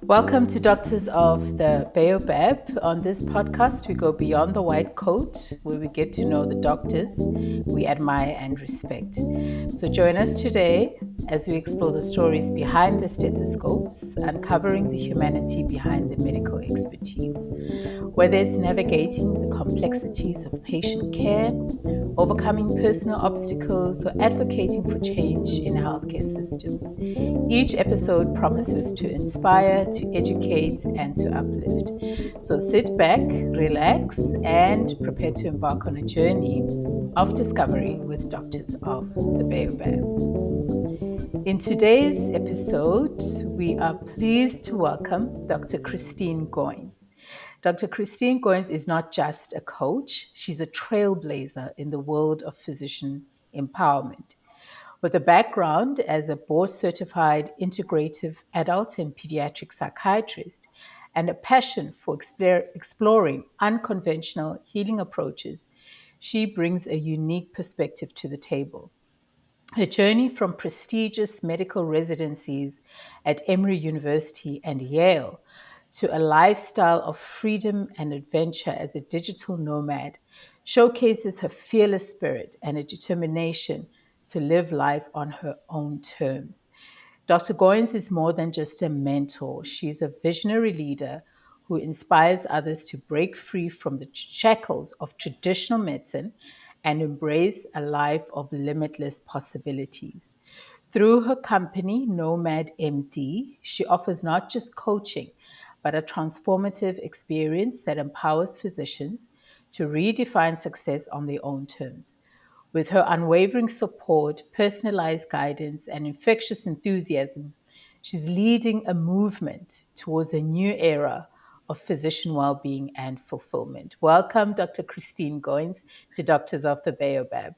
Welcome to Doctors of the Baobab. On this podcast, we go beyond the white coat, where we get to know the doctors we admire and respect. So join us today as we explore the stories behind the stethoscopes, uncovering the humanity behind the medical expertise. Whether it's navigating the complexities of patient care, overcoming personal obstacles, or advocating for change in healthcare systems. Each episode promises to inspire, to educate, and to uplift. So sit back, relax, and prepare to embark on a journey of discovery with Doctors of the Baobab. In today's episode, we are pleased to welcome Dr. Kristine Goins. Dr. Kristine Goins is not just a coach, she's a trailblazer in the world of physician empowerment. With a background as a board certified integrative adult and pediatric psychiatrist and a passion for exploring unconventional healing approaches, she brings a unique perspective to the table. Her journey from prestigious medical residencies at Emory University and Yale to a lifestyle of freedom and adventure as a digital nomad showcases her fearless spirit and a determination to live life on her own terms. Dr. Goins is more than just a mentor. She's a visionary leader who inspires others to break free from the shackles of traditional medicine and embrace a life of limitless possibilities. Through her company, Nomad MD, she offers not just coaching, but a transformative experience that empowers physicians to redefine success on their own terms. With her unwavering support, personalized guidance, and infectious enthusiasm, she's leading a movement towards a new era of physician well-being and fulfillment. Welcome, Dr. Kristine Goins, to Doctors of the Baobab.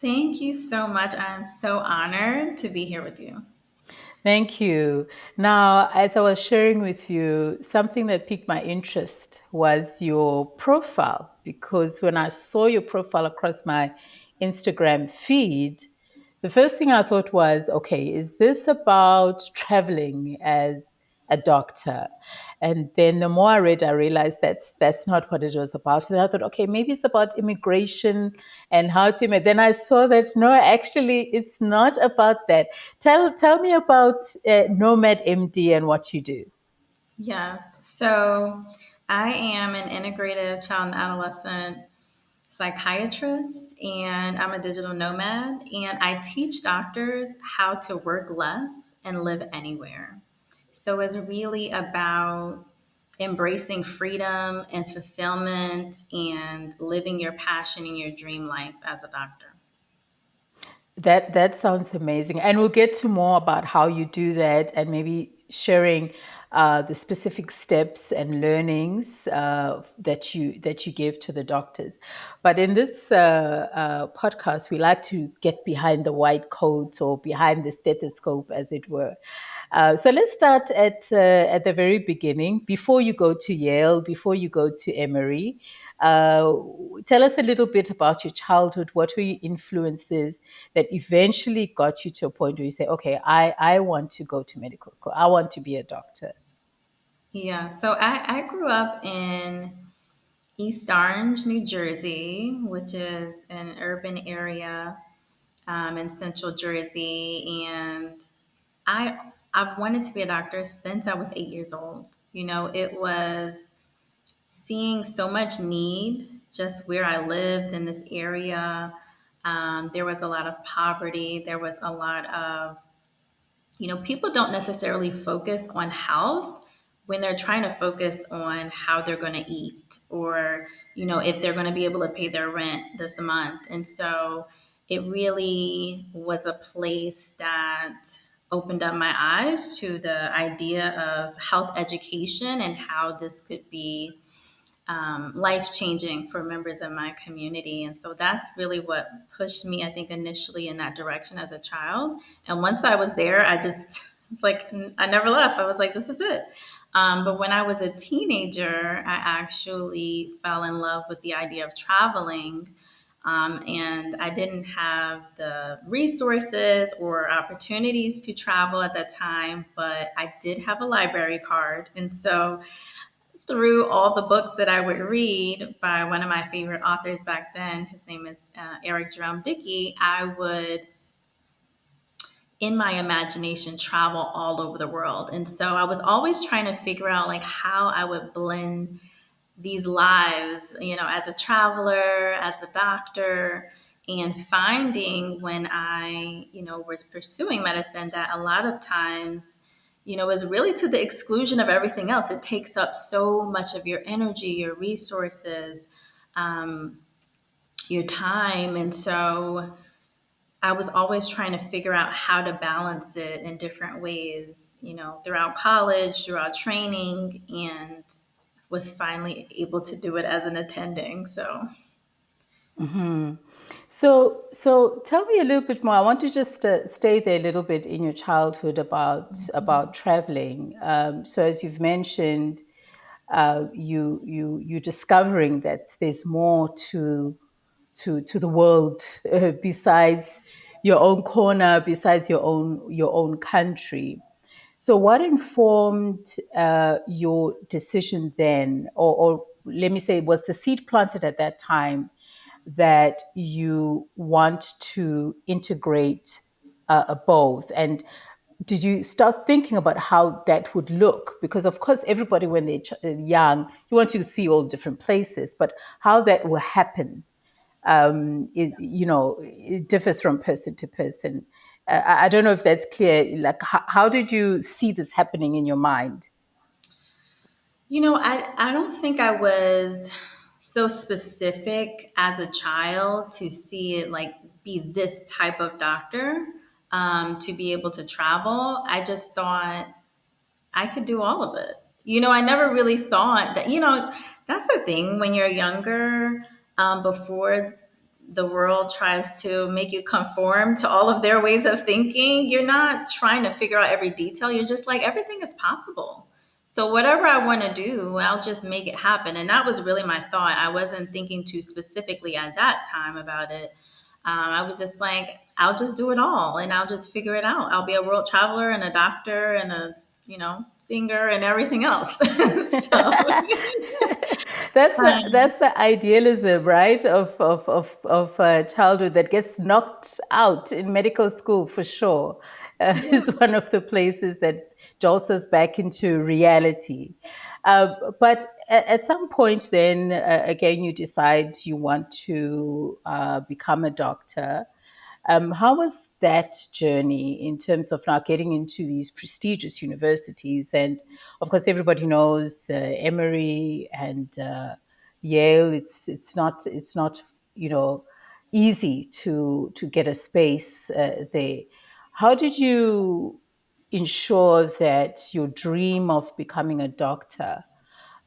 Thank you so much. I'm so honored to be here with you. Thank you. Now, as I was sharing with you, something that piqued my interest was your profile, because when I saw your profile across my Instagram feed, the first thing I thought was, okay, is this about traveling as a doctor? And then the more I read, I realized that's not what it was about. And I thought, okay, maybe it's about immigration and how to. Then I saw that no, actually, it's not about that. Tell me about Nomad MD and what you do. Yes. So I am an integrative child and adolescent psychiatrist, and I'm a digital nomad, and I teach doctors how to work less and live anywhere. So it's really about embracing freedom and fulfillment and living your passion and your dream life as a doctor. That sounds amazing, and we'll get to more about how you do that, and maybe sharing the specific steps and learnings that you give to the doctors. But in this podcast, we like to get behind the white coat or behind the stethoscope, as it were. So let's start at the very beginning. Before you go to Yale, before you go to Emory, uh, tell us a little bit about your childhood. What were your influences that eventually got you to a point where you say, okay, I want to go to medical school. I want to be a doctor. Yeah. So I grew up in East Orange, New Jersey, which is an urban area in central Jersey. And I've wanted to be a doctor since I was 8 years old. You know, it was seeing so much need just where I lived in this area. There was a lot of poverty. There was a lot of, people don't necessarily focus on health when they're trying to focus on how they're going to eat or, if they're going to be able to pay their rent this month. And so it really was a place that opened up my eyes to the idea of health education and how this could be life changing for members of my community. And so that's really what pushed me, I think, initially in that direction as a child. And once I was there, I just was like, I never left. I was like, this is it. But when I was a teenager, I actually fell in love with the idea of traveling. And I didn't have the resources or opportunities to travel at that time, but I did have a library card. And so through all the books that I would read by one of my favorite authors back then, his name is Eric Jerome Dickey, I would, in my imagination, travel all over the world. And so I was always trying to figure out like how I would blend these lives, as a traveler, as a doctor, and finding when I, was pursuing medicine that a lot of times, is really to the exclusion of everything else. It takes up so much of your energy, your resources, um, your time. And so I was always trying to figure out how to balance it in different ways, throughout college, throughout training, and was finally able to do it as an attending. So, So tell me a little bit more. I want to just stay there a little bit in your childhood about traveling. So as you've mentioned, you discovering that there's more to the world besides your own corner, besides your own country. So, what informed your decision then, or let me say, was the seed planted at that time that you want to integrate both? And did you start thinking about how that would look? Because, of course, everybody, when they're young, you want to see all different places, but how that will happen, it differs from person to person. I don't know if that's clear. Like, how did you see this happening in your mind? I don't think I was so specific as a child to see it like be this type of doctor, to be able to travel. I just thought I could do all of it. I never really thought that, that's the thing when you're younger, before the world tries to make you conform to all of their ways of thinking, you're not trying to figure out every detail. You're just like, everything is possible. So whatever I want to do, I'll just make it happen. And that was really my thought. I wasn't thinking too specifically at that time about it. I was just like, I'll just do it all and I'll just figure it out. I'll be a world traveler and a doctor and a, singer and everything else. So, That's the um, that's the idealism, right, of childhood that gets knocked out in medical school for sure. yeah. Is one of the places that jolts us back into reality. But at some point, then again, you decide you want to become a doctor. How was that journey in terms of now getting into these prestigious universities? And of course, everybody knows Emory and Yale. It's not easy to get a space there. How did you ensure that your dream of becoming a doctor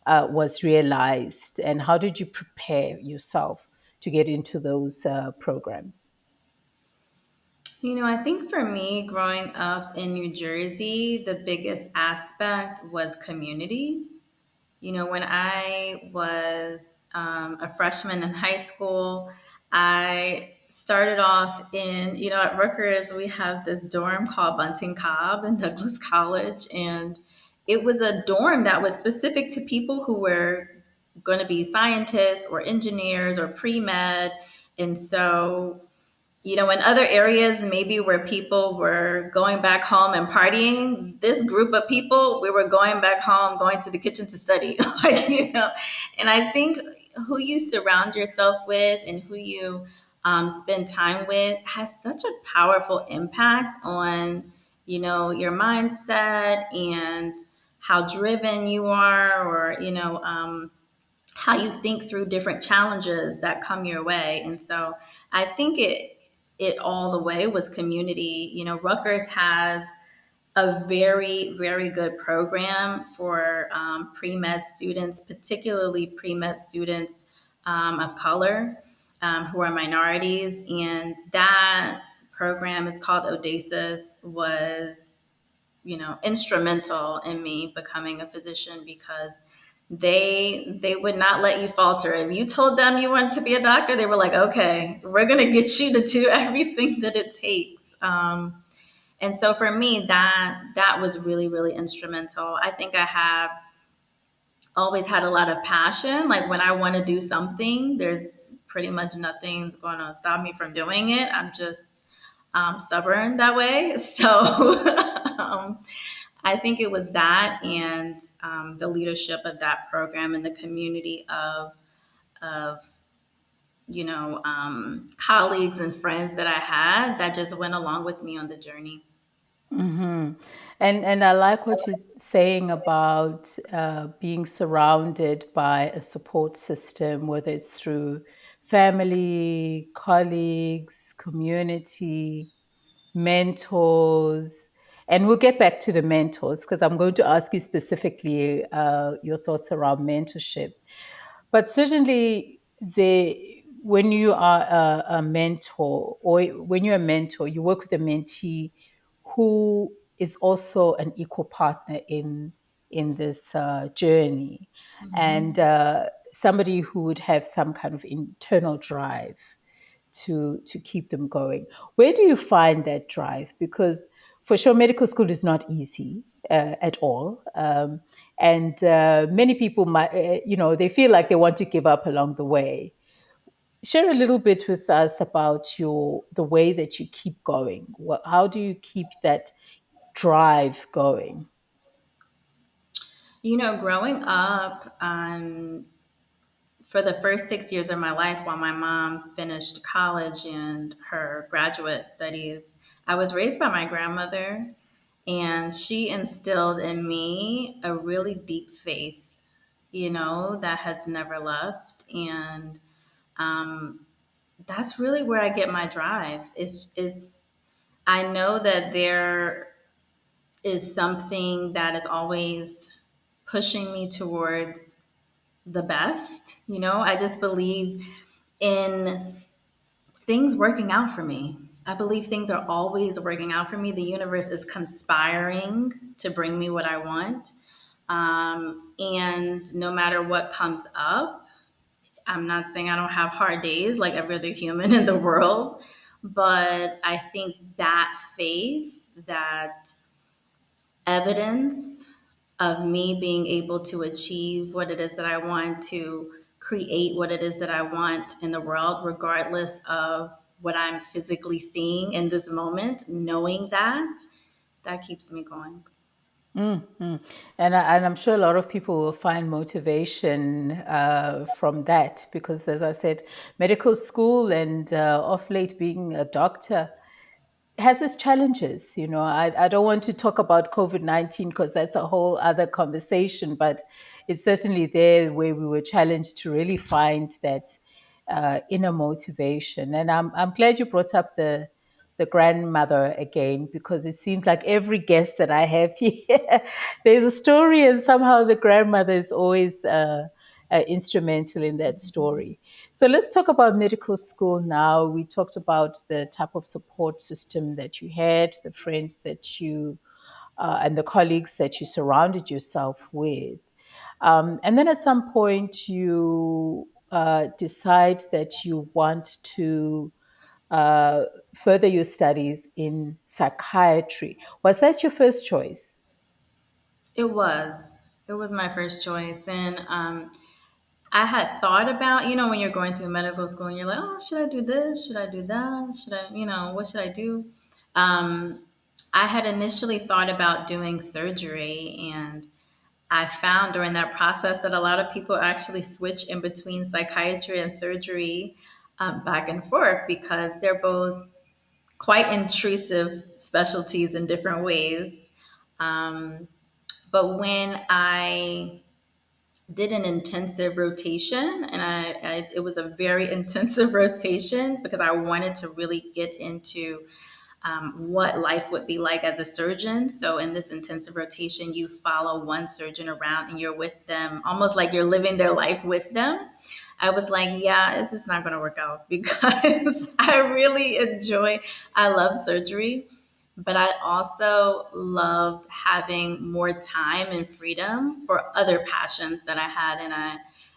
was realized, and how did you prepare yourself to get into those programs? I think for me, growing up in New Jersey, the biggest aspect was community. When I was a freshman in high school, I started off in, at Rutgers, we have this dorm called Bunting Cobb in Douglas College. And it was a dorm that was specific to people who were going to be scientists or engineers or pre med. And so in other areas, maybe where people were going back home and partying, this group of people, we were going back home, going to the kitchen to study. And I think who you surround yourself with and who you spend time with has such a powerful impact on, your mindset and how driven you are, or, how you think through different challenges that come your way. And so I think it all the way was community. Rutgers has a very, very good program for pre-med students, particularly pre-med students of color, who are minorities. And that program is called Odasis, was instrumental in me becoming a physician, because they would not let you falter. If you told them you wanted to be a doctor, they were like, okay, we're gonna get you to do everything that it takes. And so for me, that was really, really instrumental. I think I have always had a lot of passion. Like when I want to do something, there's pretty much nothing's going to stop me from doing it. I'm just stubborn that way. So I think it was that and the leadership of that program and the community of colleagues and friends that I had that just went along with me on the journey. Hmm. And I like what you're saying about being surrounded by a support system, whether it's through family, colleagues, community, mentors. And we'll get back to the mentors because I'm going to ask you specifically your thoughts around mentorship. But certainly, when you are a mentor, or when you're a mentor, you work with a mentee who is also an equal partner in this journey, and Mhm. somebody who would have some kind of internal drive to keep them going. Where do you find that drive? Because for sure, medical school is not easy at all. And many people might, they feel like they want to give up along the way. Share a little bit with us about the way that you keep going. How do you keep that drive going? Growing up, for the first 6 years of my life while my mom finished college and her graduate studies, I was raised by my grandmother, and she instilled in me a really deep faith, that has never left. And um, that's really where I get my drive. I know that there is something that is always pushing me towards the best. I just believe in things working out for me. I believe things are always working out for me. The universe is conspiring to bring me what I want. And no matter what comes up, I'm not saying I don't have hard days like every other human in the world, but I think that faith, that evidence of me being able to achieve what it is that I want, to create what it is that I want in the world, regardless of what I'm physically seeing in this moment, knowing that keeps me going. Mm-hmm. And I'm sure a lot of people will find motivation from that because, as I said, medical school and off late being a doctor has its challenges. I don't want to talk about COVID-19 because that's a whole other conversation, but it's certainly there where we were challenged to really find that inner motivation. And I'm glad you brought up the grandmother again because it seems like every guest that I have here, there's a story, and somehow the grandmother is always instrumental in that story. So let's talk about medical school now. We talked about the type of support system that you had, the friends that and the colleagues that you surrounded yourself with. And then at some point, you decide that you want to uh, further your studies in psychiatry. Was that your first choice? It was. It was my first choice. And I had thought about, when you're going through medical school and you're like, oh, should I do this? Should I do that? Should I, what should I do? Um, I had initially thought about doing surgery, and I found during that process that a lot of people actually switch in between psychiatry and surgery back and forth because they're both quite intrusive specialties in different ways. Um, but when I did an intensive rotation, and it was a very intensive rotation because I wanted to really get into what life would be like as a surgeon. So in this intensive rotation, you follow one surgeon around and you're with them almost like you're living their life with them. I was like, yeah, this is not going to work out because I love surgery, but I also loved having more time and freedom for other passions that I had. And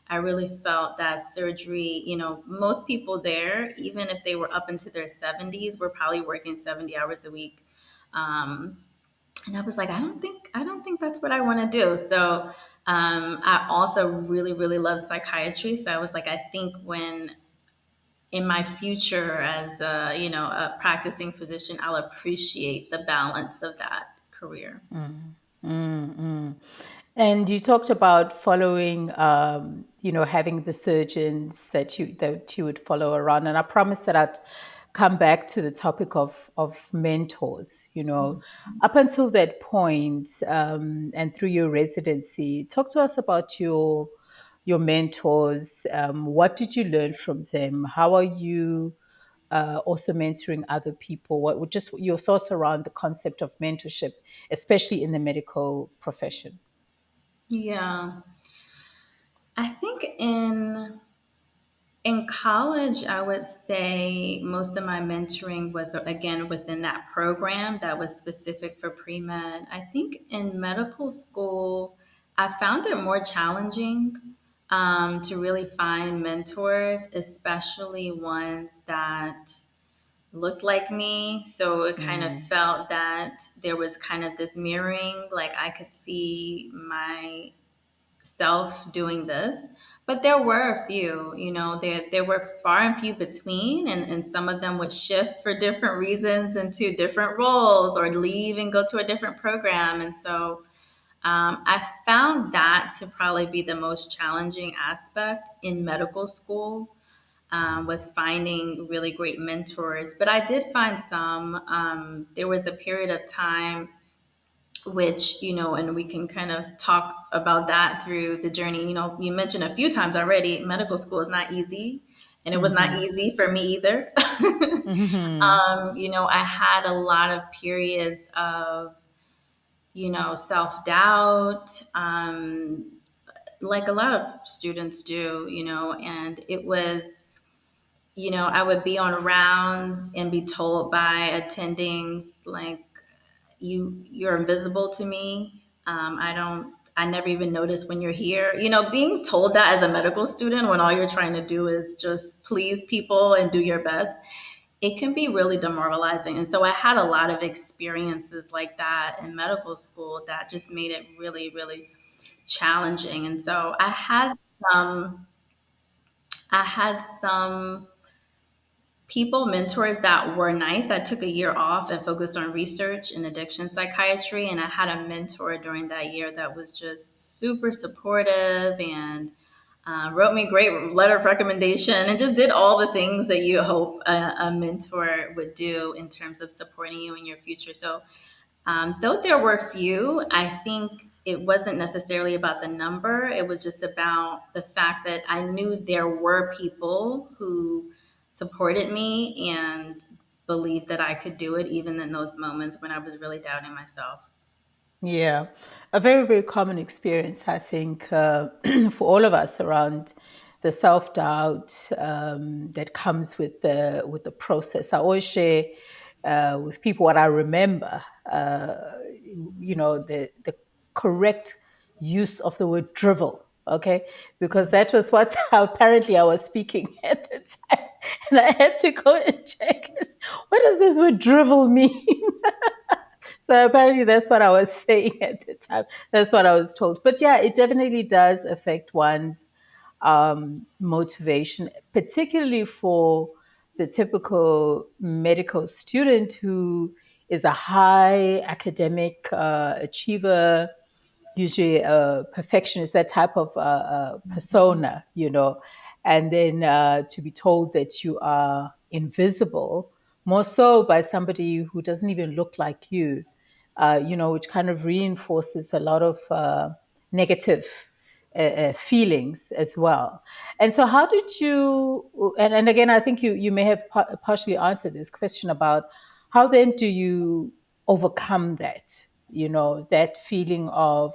I really felt that surgery, most people there, even if they were up into their 70s, were probably working 70 hours a week. Um, and I was like, I don't think that's what I want to do. So I also really, really loved psychiatry. So I was like, I think when in my future as a practicing physician, I'll appreciate the balance of that career. Mm. And you talked about following, having the surgeons that you would follow around. And I promised that I'd come back to the topic of mentors. Up until that point, and through your residency, talk to us about your mentors. What did you learn from them? How are you also mentoring other people? What would just your thoughts around the concept of mentorship, especially in the medical profession? Yeah, I think in college, I would say most of my mentoring was again within that program that was specific for pre med. I think in medical school, I found it more challenging to really find mentors, especially ones that looked like me. So it kind of Mm, felt that there was kind of this mirroring, like I could see myself doing this. But there were a few, there were far and few between, and some of them would shift for different reasons into different roles or leave and go to a different program. And so I found that to probably be the most challenging aspect in medical school, was finding really great mentors. But I did find some. There was a period of time which, and we can kind of talk about that through the journey. You mentioned a few times already, medical school is not easy, and it was not mm-hmm, easy for me either. mm-hmm, I had a lot of periods of, self doubt, like a lot of students do, and it was, I would be on rounds and be told by attendings, like, you're invisible to me. I never even notice when you're here. Being told that as a medical student when all you're trying to do is just please people and do your best, it can be really demoralizing. And so I had a lot of experiences like that in medical school that just made it really, really challenging. And so some I had some people, mentors that were nice. I took a year off and focused on research in addiction psychiatry. And I had a mentor during that year that was just super supportive and wrote me a great letter of recommendation and just did all the things that you hope a mentor would do in terms of supporting you in your future. So though there were few, I think it wasn't necessarily about the number. It was just about the fact that I knew there were people who supported me and believed that I could do it, even in those moments when I was really doubting myself. Yeah, a very, very common experience, I think, for all of us around the self doubt that comes with the process. I always share with people what I remember. The correct use of the word drivel. Okay, because that was what apparently I was speaking at the time, and I had to go and check. What does this word drivel mean? So apparently that's what I was saying at the time. That's what I was told. But yeah, it definitely does affect one's motivation, particularly for the typical medical student who is a high academic achiever, usually a perfectionist, that type of persona, and then to be told that you are invisible, more so by somebody who doesn't even look like you, which kind of reinforces a lot of negative feelings as well. And so, how did you? And again, I think you may have partially answered this question about how then do you overcome that? That feeling of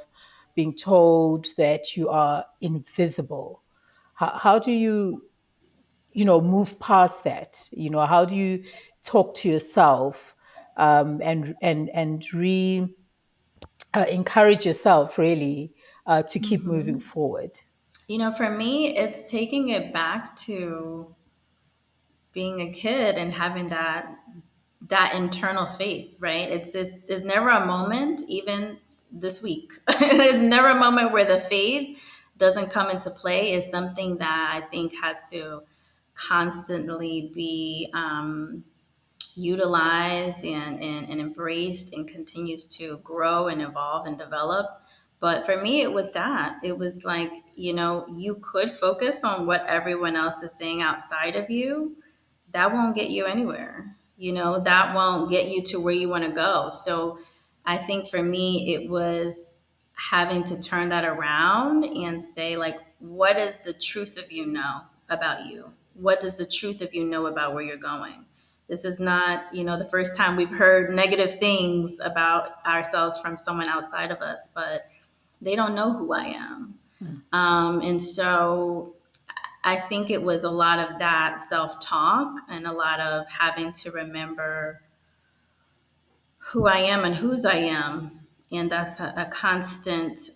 being told that you are invisible. How do you move past that? How do you talk to yourself and re encourage yourself really to keep moving Hmm. forward? For me, it's taking it back to being a kid and having that internal faith, right? There's never a moment, even this week, there's never a moment where the faith doesn't come into play. Is something that I think has to constantly be utilized and embraced and continues to grow and evolve and develop. But for me, it was that. It was like, you could focus on what everyone else is saying outside of you. That won't get you anywhere. That won't get you to where you want to go. So I think for me, it was having to turn that around and say, like, what is the truth of you know about you? What does the truth of you know about where you're going? This is not, the first time we've heard negative things about ourselves from someone outside of us, but they don't know who I am. And so I think it was a lot of that self talk and a lot of having to remember who I am and whose I am. And that's a constant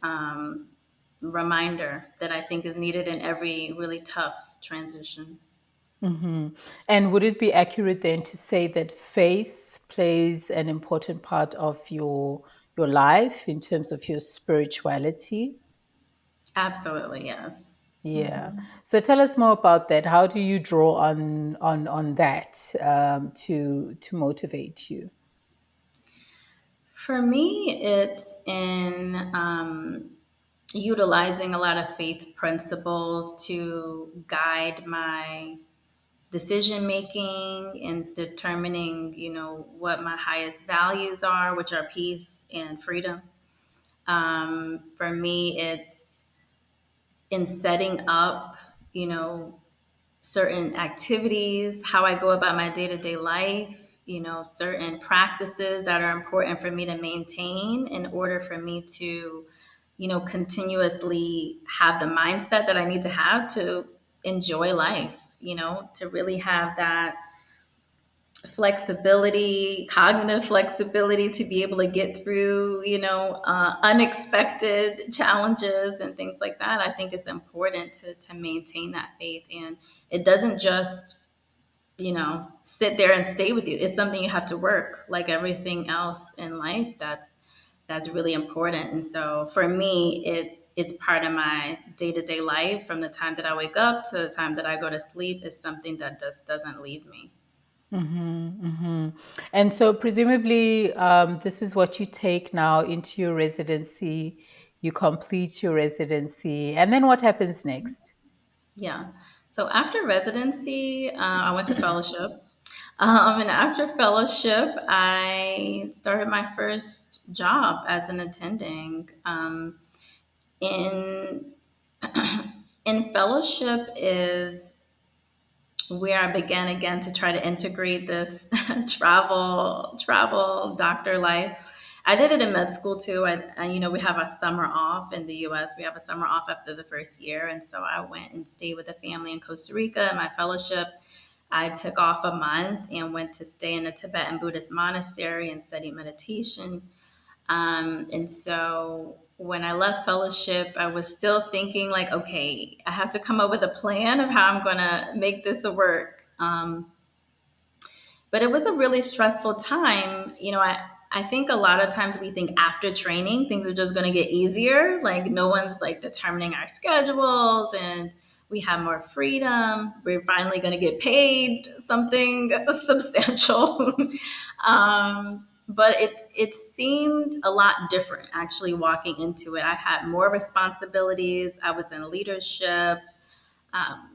reminder that I think is needed in every really tough transition. Hmm. And would it be accurate then to say that faith plays an important part of your life in terms of your spirituality? Absolutely, yes. Yeah. Hmm. So tell us more about that. How do you draw on that to motivate you? For me, it's in utilizing a lot of faith principles to guide my decision making and determining, what my highest values are, which are peace and freedom. For me, it's in setting up, certain activities, how I go about my day to day life, certain practices that are important for me to maintain in order for me to, continuously have the mindset that I need to have to enjoy life, to really have that flexibility, cognitive flexibility to be able to get through, unexpected challenges and things like that. I think it's important to maintain that faith. And it doesn't just, sit there and stay with you. It's something you have to work like everything else in life. That's really important. And so for me, it's part of my day-to-day life from the time that I wake up to the time that I go to sleep is something that just doesn't leave me. Mm-hmm, mm-hmm. And so, presumably, this is what you take now into your residency. You complete your residency, and then what happens next? Yeah. So after residency, I went to fellowship. And after fellowship, I started my first job as an attending. In in fellowship is where I began again to try to integrate this travel doctor life. I did it in med school too. We have a summer off in the U.S. We have a summer off after the first year, and so I went and stayed with a family in Costa Rica. My fellowship, I took off a month and went to stay in a Tibetan Buddhist monastery and study meditation. And so when I left fellowship, I was still thinking like, okay, I have to come up with a plan of how I'm going to make this work. But it was a really stressful time. I think a lot of times we think after training, things are just going to get easier. Like no one's like determining our schedules and we have more freedom. We're finally going to get paid something substantial. But it seemed a lot different actually walking into it. I had more responsibilities. I was in leadership. Um,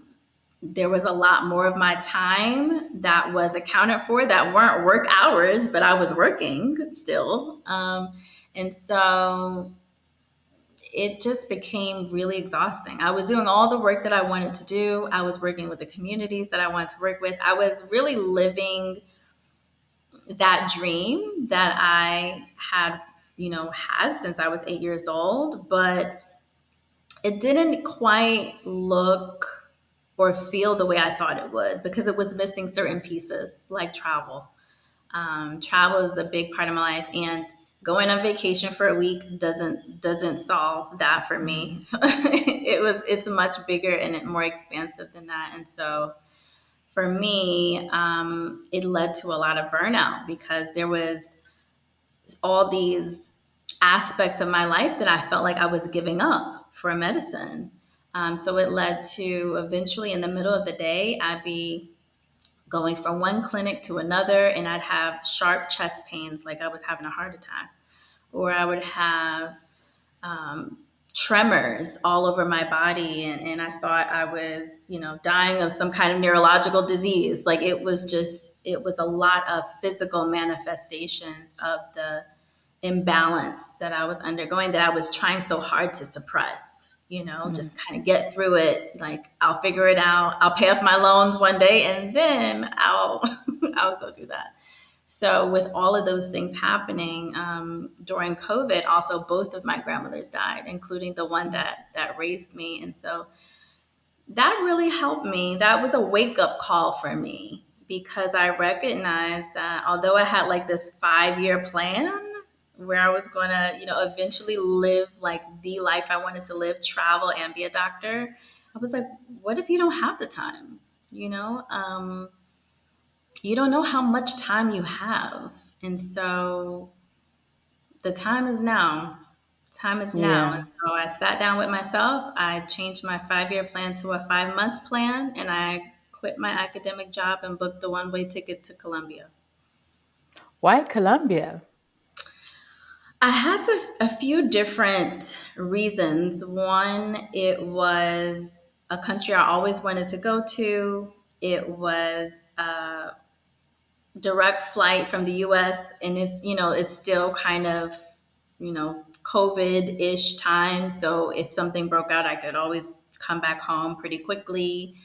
there was a lot more of my time that was accounted for that weren't work hours, but I was working still. And so it just became really exhausting. I was doing all the work that I wanted to do. I was working with the communities that I wanted to work with. I was really living that dream that I had since I was 8 years old, but it didn't quite look or feel the way I thought it would because it was missing certain pieces like travel. Travel is a big part of my life, and going on vacation for a week doesn't solve that for me. It's much bigger and more expansive than that, and so for me, it led to a lot of burnout because there was all these aspects of my life that I felt like I was giving up for medicine. So it led to eventually in the middle of the day, I'd be going from one clinic to another and I'd have sharp chest pains like I was having a heart attack, or I would have um, tremors all over my body. And I thought I was, dying of some kind of neurological disease. Like it was a lot of physical manifestations of the imbalance that I was undergoing that I was trying so hard to suppress, just kind of get through it. Like I'll figure it out. I'll pay off my loans one day and then I'll I'll go do that. So with all of those things happening during COVID, also both of my grandmothers died, including the one that raised me, and so that really helped me. That was a wake up call for me because I recognized that although I had like this 5 year plan where I was going to, eventually live like the life I wanted to live, travel and be a doctor, I was like, what if you don't have the time? You know, you don't know how much time you have. And so the time is now. Time is now. And Yeah. so I sat down with myself. I changed my 5 year plan to a 5 month plan, and I quit my academic job and booked a one-way ticket to Colombia. Why Colombia? I had a few different reasons. One, it was a country I always wanted to go to. It was direct flight from the US, and it's still kind of, COVID-ish time. So if something broke out, I could always come back home pretty quickly.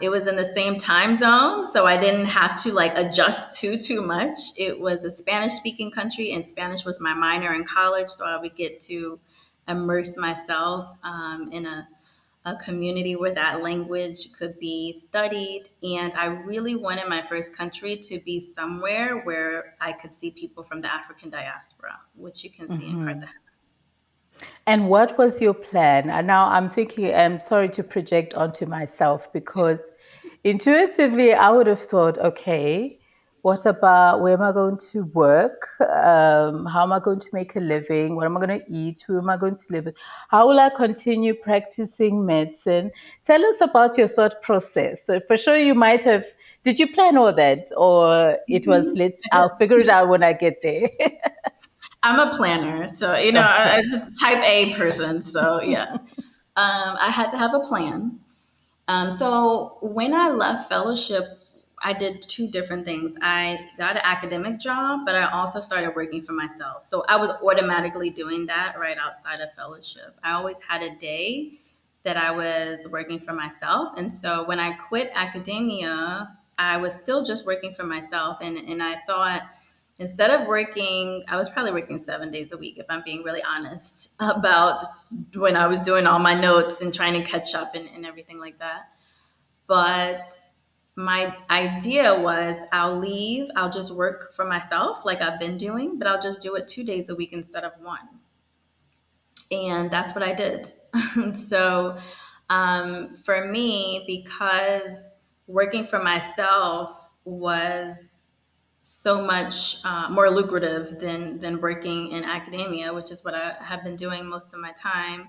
It was in the same time zone, so I didn't have to like adjust too much. It was a Spanish speaking country, and Spanish was my minor in college, so I would get to immerse myself in a community where that language could be studied. And I really wanted my first country to be somewhere where I could see people from the African diaspora, which you can see in Cartagena. And what was your plan? And now I'm thinking, I'm sorry to project onto myself because intuitively I would have thought, okay, what about where am I going to work? How am I going to make a living? What am I going to eat? Who am I going to live with? How will I continue practicing medicine? Tell us about your thought process. So for sure you might have, did you plan all that? Or it was, Mhm. I'll figure it out when I get there. I'm a planner, so Okay. I'm a type A person. So yeah, I had to have a plan. So when I left fellowship, I did two different things. I got an academic job, but I also started working for myself. So I was automatically doing that right outside of fellowship. I always had a day that I was working for myself. And so when I quit academia, I was still just working for myself. And I thought, instead of working, I was probably working 7 days a week, if I'm being really honest, about when I was doing all my notes and trying to catch up and everything like that. But my idea was I'll leave, I'll just work for myself like I've been doing, but I'll just do it 2 days a week instead of one. And that's what I did. So for me, because working for myself was so much more lucrative than working in academia, which is what I have been doing most of my time.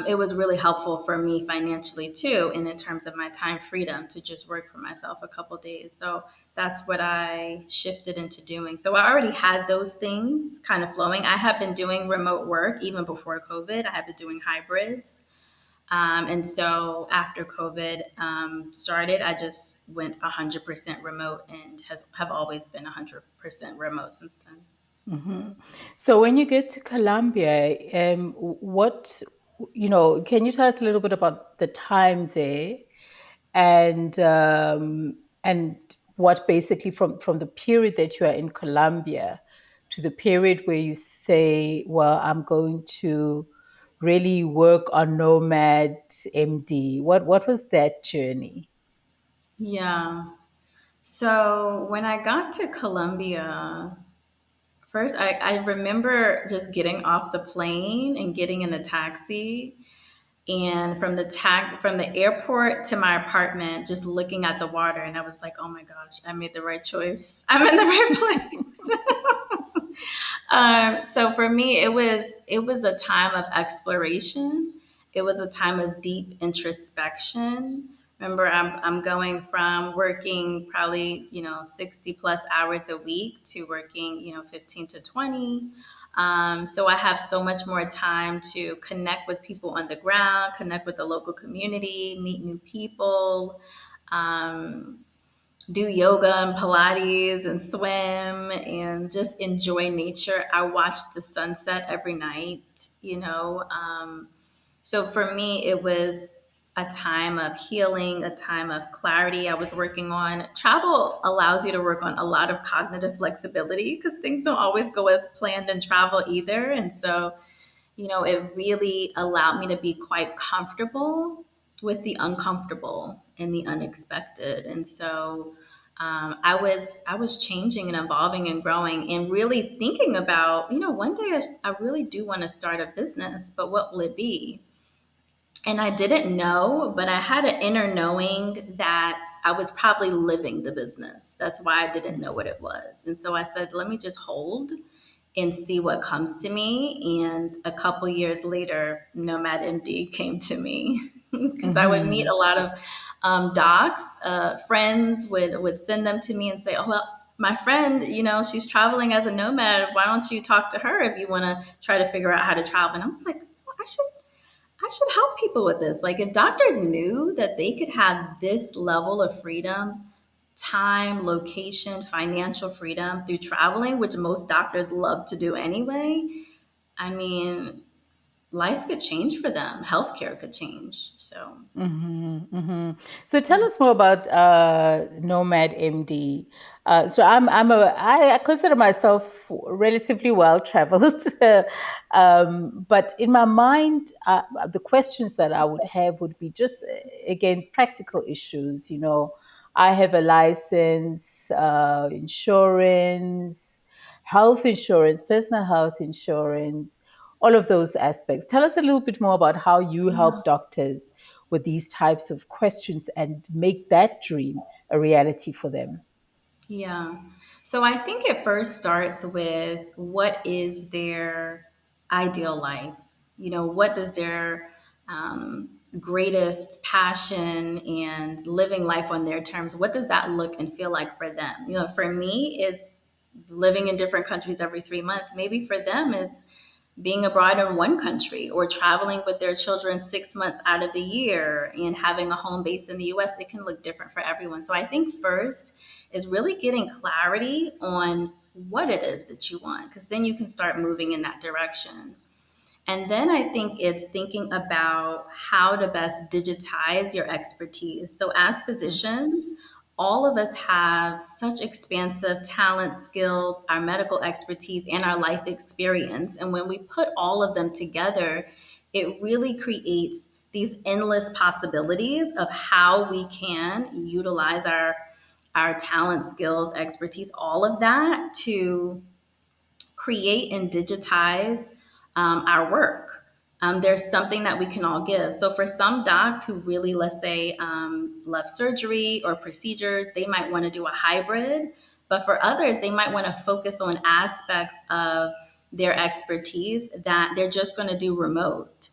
It was really helpful for me financially too, and in terms of my time freedom to just work for myself a couple days. So that's what I shifted into doing. So I already had those things kind of flowing. I have been doing remote work even before COVID. I have been doing hybrids. And so after COVID started, I just went 100% remote and have always been 100% remote since then. Mhm. So when you get to Colombia, what, can you tell us a little bit about the time there and what basically from the period that you are in Colombia to the period where you say, well, I'm going to really work on Nomad MD. What was that journey? Yeah. So when I got to Colombia, first I remember just getting off the plane and getting in a taxi, and from the airport to my apartment, just looking at the water, and I was like, "Oh my gosh, I made the right choice. I'm in the right place." So for me, it was a time of exploration. It was a time of deep introspection. Remember, I'm going from working probably 60 plus hours a week to working 15 to 20. So I have so much more time to connect with people on the ground, connect with the local community, meet new people. Um, do yoga and Pilates and swim and just enjoy nature. I watch the sunset every night. So for me, it was a time of healing, a time of clarity. I was working on travel allows you to work on a lot of cognitive flexibility because things don't always go as planned in travel either. And so it really allowed me to be quite comfortable with the uncomfortable and the unexpected. And so I was changing and evolving and growing and really thinking about, one day I really do want to start a business, but what will it be? And I didn't know, but I had an inner knowing that I was probably living the business. That's why I didn't know what it was. And so I said, let me just hold and see what comes to me. And a couple years later, Nomad MD came to me because I would meet Mm-hmm. a lot of docs. Friends would send them to me and say, "Oh well, my friend, she's traveling as a nomad. Why don't you talk to her if you want to try to figure out how to travel?" And I was like, "Oh, I should help people with this. Like, if doctors knew that they could have this level of freedom, time, location, financial freedom through traveling, which most doctors love to do anyway, I mean, life could change for them. Healthcare could change." So, So tell yeah. us more about Nomad MD. I consider myself relatively well traveled, but in my mind, the questions that I would have would be just again practical issues. I have a license, insurance, health insurance, personal health insurance, all of those aspects. Tell us a little bit more about how you Yeah. help doctors with these types of questions and make that dream a reality for them. Yeah. So I think it first starts with what is their ideal life? What does their greatest passion and living life on their terms, what does that look and feel like for them? For me, it's living in different countries every 3 months. Maybe for them, it's being abroad in one country or traveling with their children 6 months out of the year and having a home base in the US. It can look different for everyone. So I think first is really getting clarity on what it is that you want, because then you can start moving in that direction. And then I think it's thinking about how to best digitize your expertise. So, as physicians, all of us have such expansive talent, skills, our medical expertise, and our life experience. And when we put all of them together, it really creates these endless possibilities of how we can utilize our talent, skills, expertise, all of that to create and digitize our work. There's something that we can all give. So for some docs who really, let's say, love surgery or procedures, they might want to do a hybrid. But for others, they might want to focus on aspects of their expertise that they're just going to do remote.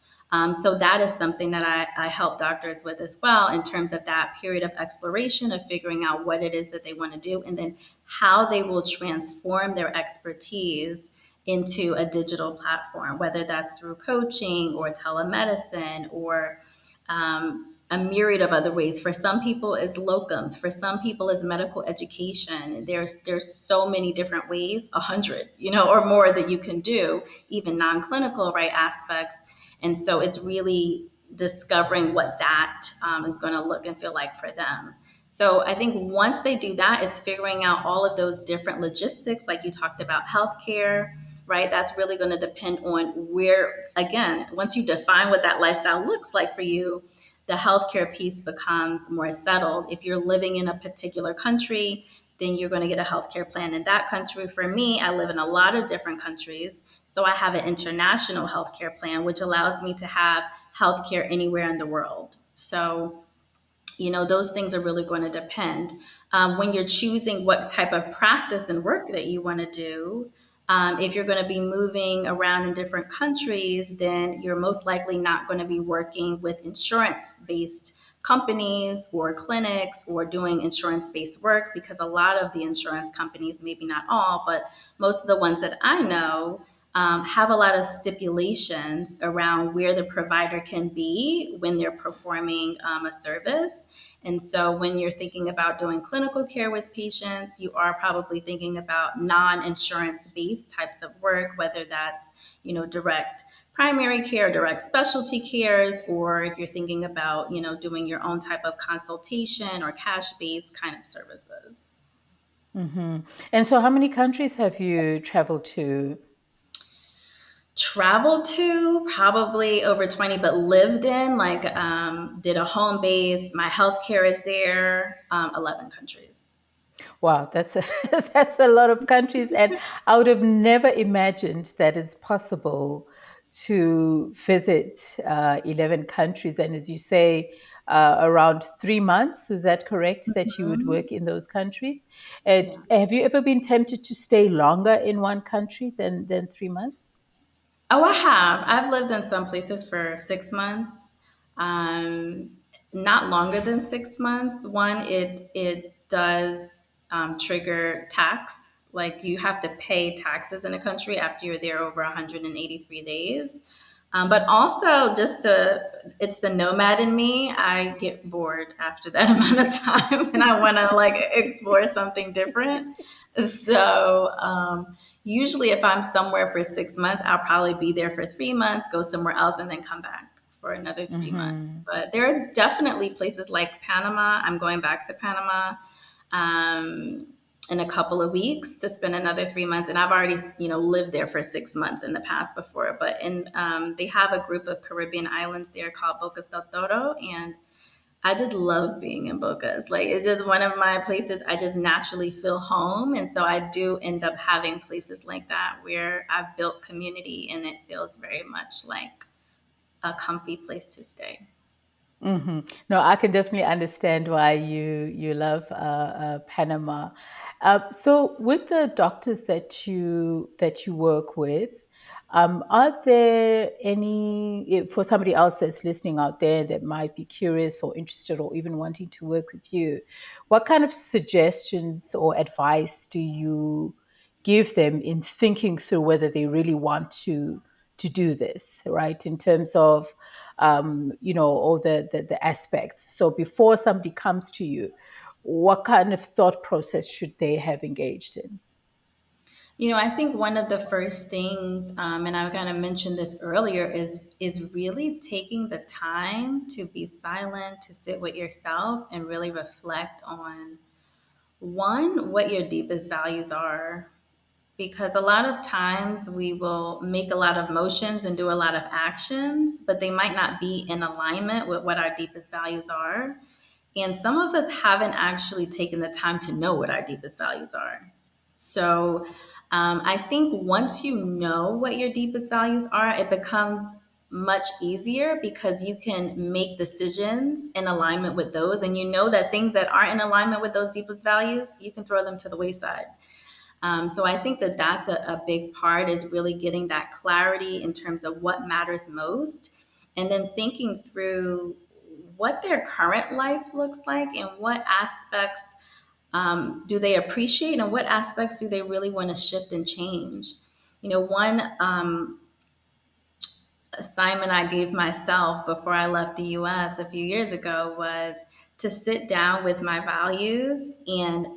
So that is something that I help doctors with as well, in terms of that period of exploration of figuring out what it is that they want to do, and then how they will transform their expertise into a digital platform, whether that's through coaching or telemedicine or a myriad of other ways. For some people, it's locums. For some people, it's medical education. There's so many different ways, 100, or more that you can do, even non-clinical, right, aspects. And so it's really discovering what that is going to look and feel like for them. So I think once they do that, it's figuring out all of those different logistics, like you talked about healthcare, right? That's really going to depend on where, again, once you define what that lifestyle looks like for you, the healthcare piece becomes more settled. If you're living in a particular country, then you're going to get a healthcare plan in that country. For me, I live in a lot of different countries. So I have an international healthcare plan, which allows me to have healthcare anywhere in the world. So those things are really going to depend. When you're choosing what type of practice and work that you want to do, if you're going to be moving around in different countries, then you're most likely not going to be working with insurance based companies or clinics or doing insurance based work, because a lot of the insurance companies, maybe not all, but most of the ones that I know, have a lot of stipulations around where the provider can be when they're performing a service. And so when you're thinking about doing clinical care with patients, you are probably thinking about non-insurance based types of work, whether that's, direct primary care, direct specialty cares, or if you're thinking about, doing your own type of consultation or cash based kind of services. And so, how many countries have you traveled to? Traveled to probably over 20, but lived in, like, did a home base. My healthcare is there, 11 countries. Wow, that's that's a lot of countries, and I would have never imagined that it's possible to visit 11 countries. And as you say, around 3 months. Is that correct? That you would Mhm. work in those countries? And Yeah. have you ever been tempted to stay longer in one country than 3 months? Oh, I have. I've lived in some places for 6 months, um, not longer than 6 months. One, it does trigger tax. Like, you have to pay taxes in a country after you're there over 183 days. But also, it's the nomad in me. I get bored after that amount of time, and I want to, like, explore something different. So, usually, if I'm somewhere for 6 months, I'll probably be there for 3 months, go somewhere else, and then come back for another 3 months. Hmm. But there are definitely places like Panama. I'm going back to Panama um, in a couple of weeks to spend another 3 months, and I've already, lived there for 6 months in the past before. But they have a group of Caribbean islands there called Bocas del Toro, and I just love being in Bocas. Like, it's just one of my places I just naturally feel home. And so I do end up having places like that where I've built community and it feels very much like a comfy place to stay. No, I can definitely understand why you love Panama. So, with the doctors that you work with, are there for somebody else that's listening out there that might be curious or interested or even wanting to work with you? What kind of suggestions or advice do you give them in thinking through whether they really want to do this, right? In terms of all the aspects. So before somebody comes to you, what kind of thought process should they have engaged in? I think one of the first things, and I kind of mentioned this earlier, is really taking the time to be silent, to sit with yourself, and really reflect on, one, what your deepest values are. Because a lot of times we will make a lot of motions and do a lot of actions, but they might not be in alignment with what our deepest values are. And some of us haven't actually taken the time to know what our deepest values are. So I think once you know what your deepest values are, it becomes much easier because you can make decisions in alignment with those. And you know that things that aren't in alignment with those deepest values, you can throw them to the wayside. So I think that that's a big part, is really getting that clarity in terms of what matters most, and then thinking through what their current life looks like and what aspects do they appreciate and what aspects do they really want to shift and change. One assignment I gave myself before I left the US a few years ago was to sit down with my values and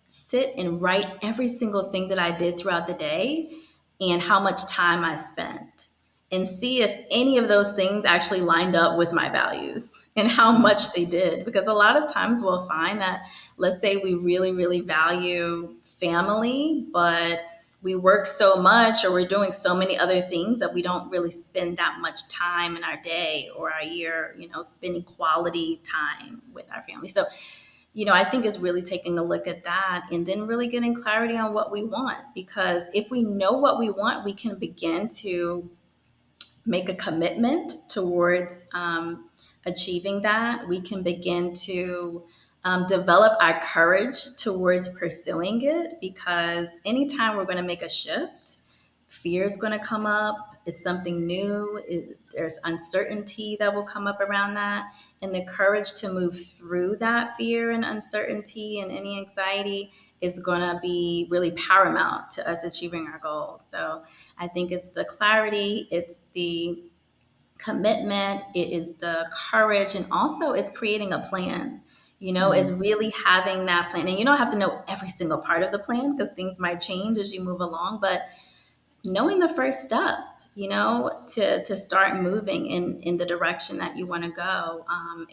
sit and write every single thing that I did throughout the day and how much time I spent, and see if any of those things actually lined up with my values and how much they did. Because a lot of times we'll find that, let's say we really, really value family, but we work so much or we're doing so many other things that we don't really spend that much time in our day or our year, spending quality time with our family. So, I think it's really taking a look at that and then really getting clarity on what we want. Because if we know what we want, we can begin to make a commitment towards achieving that. We can begin to develop our courage towards pursuing it, because anytime we're going to make a shift, fear is going to come up. It's something new. There's uncertainty that will come up around that. And the courage to move through that fear and uncertainty and any anxiety is going to be really paramount to us achieving our goals. So I think it's the clarity, it's the commitment, it is the courage, and also it's creating a plan. It's really having that plan. And you don't have to know every single part of the plan because things might change as you move along, but knowing the first step, to start moving in the direction that you want to go,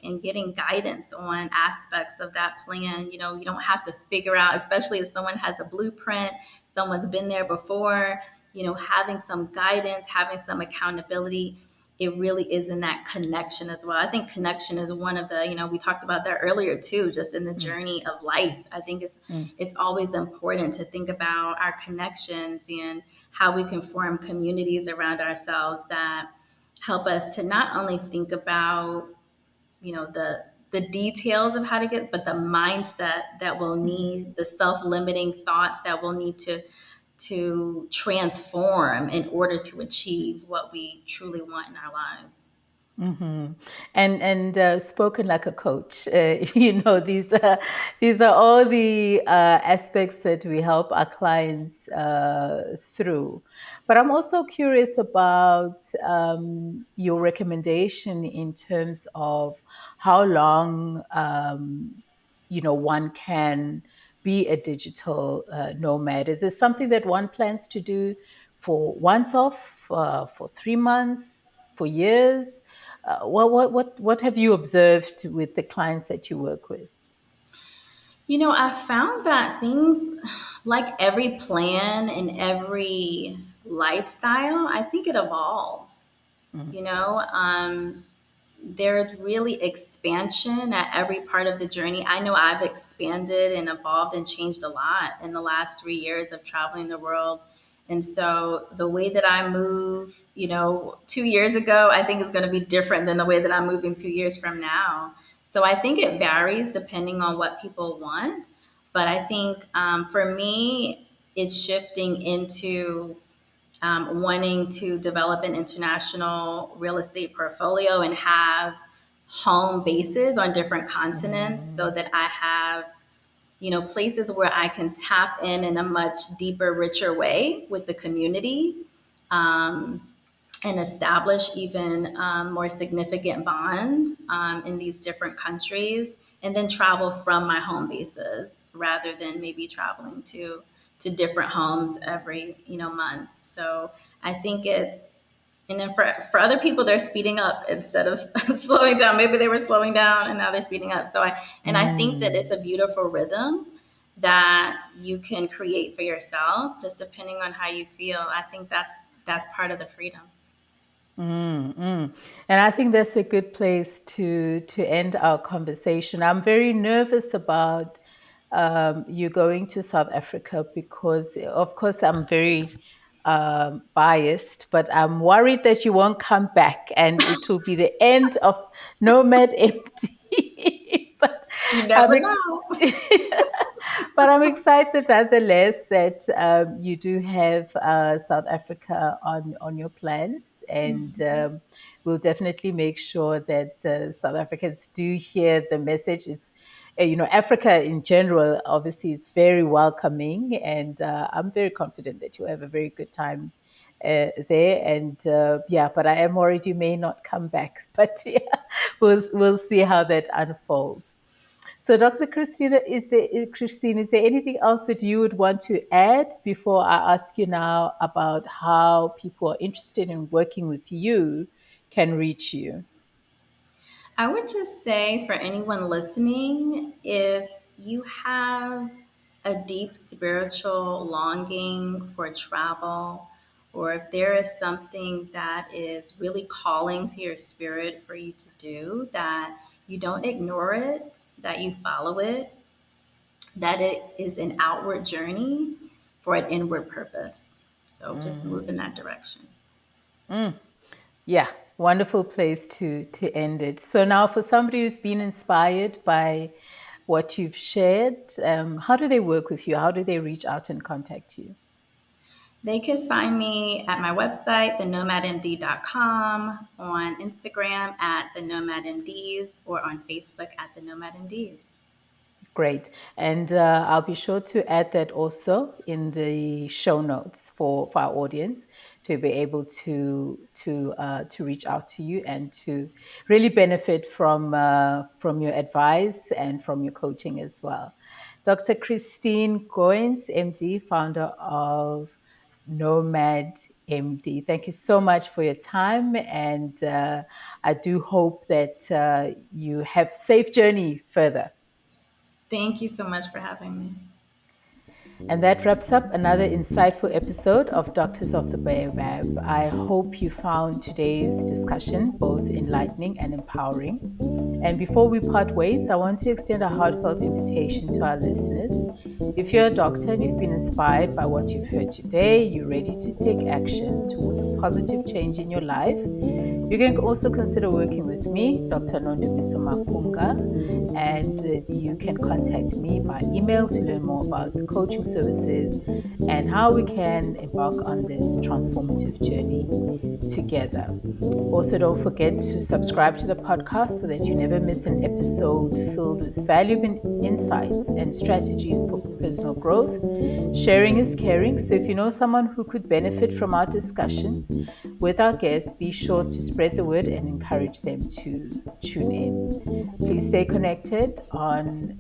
and getting guidance on aspects of that plan. You don't have to figure out, especially if someone has a blueprint, someone's been there before, having some guidance, having some accountability. It really is in that connection as well. I think connection is one of the, we talked about that earlier too, just in the journey of life. I think it's always important to think about our connections and how we can form communities around ourselves that help us to not only think about, the details of how to get, but the mindset that we'll need, the self-limiting thoughts that we'll need to transform in order to achieve what we truly want in our lives. Mm-hmm. And spoken like a coach. These are all the aspects that we help our clients through. But I'm also curious about your recommendation in terms of how long one can be a digital nomad. Is this something that one plans to do for once off, for 3 months, for years? What have you observed with the clients that you work with? I found that things, like every plan and every lifestyle, I think it evolves. Mm-hmm. You know, there's really expansion at every part of the journey. I know I've expanded and evolved and changed a lot in the last 3 years of traveling the world. And so the way that I move, 2 years ago, I think is going to be different than the way that I'm moving 2 years from now. So I think it varies depending on what people want. But I think for me, it's shifting into wanting to develop an international real estate portfolio and have home bases on different continents so that I have, places where I can tap in a much deeper, richer way with the community, um, and establish even more significant bonds in these different countries, and then travel from my home bases rather than maybe traveling to different homes every month. So I think it's, and then for other people, they're speeding up instead of slowing down. Maybe they were slowing down and now they're speeding up. I think that it's a beautiful rhythm that you can create for yourself, just depending on how you feel. I think that's part of the freedom. Mm-hmm. And I think that's a good place to end our conversation. I'm very nervous about you going to South Africa because, of course, I'm very biased, but I'm worried that you won't come back and it will be the end of Nomad MD. But You I'm never ex- know. but I'm excited nonetheless that you do have South Africa on your plans, and we'll definitely make sure that South Africans do hear the message. It's Africa in general obviously is very welcoming, and I'm very confident that you'll have a very good time there. And yeah, but I am worried you may not come back. But yeah, we'll see how that unfolds. So, Dr. Kristine, is there anything else that you would want to add before I ask you now about how people are interested in working with you can reach you? I would just say for anyone listening, if you have a deep spiritual longing for travel, or if there is something that is really calling to your spirit for you to do, that you don't ignore it, that you follow it, that it is an outward journey for an inward purpose. So just move in that direction. Yeah, wonderful place to end it. So now, for somebody who's been inspired by what you've shared, how do they work with you? How do they reach out and contact you? They can find me at my website, thenomadmd.com, on Instagram at the Nomad MDs, or on Facebook at the Nomad MDs. Great. And I'll be sure to add that also in the show notes for our audience to be able to reach out to you and to really benefit from your advice and from your coaching as well. Dr. Kristine Goins, MD, founder of Nomad MD. Thank you so much for your time, and I do hope that you have safe journey further. Thank you so much for having me. And that wraps up another insightful episode of Doctors of the Baobab. I hope you found today's discussion both enlightening and empowering. And before we part ways, I want to extend a heartfelt invitation to our listeners. If you're a doctor and you've been inspired by what you've heard today, you're ready to take action towards a positive change in your life, you can also consider working with me, Dr. Nondumiso Mapunga, and you can contact me by email to learn more about the coaching services and how we can embark on this transformative journey together. Also, don't forget to subscribe to the podcast so that you never miss an episode filled with valuable insights and strategies for personal growth. Sharing is caring, so if you know someone who could benefit from our discussions with our guests, be sure to spread the word and encourage them to tune in. Please stay connected on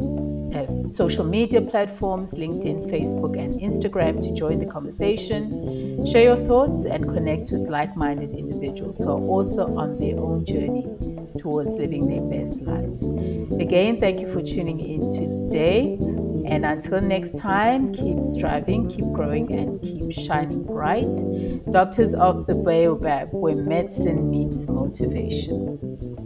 social media platforms, LinkedIn, Facebook, and Instagram to join the conversation, share your thoughts, and connect with like-minded individuals who are also on their own journey towards living their best lives. Again, thank you for tuning in today. And until next time, keep striving, keep growing, and keep shining bright. Doctors of the Baobab, where medicine meets motivation.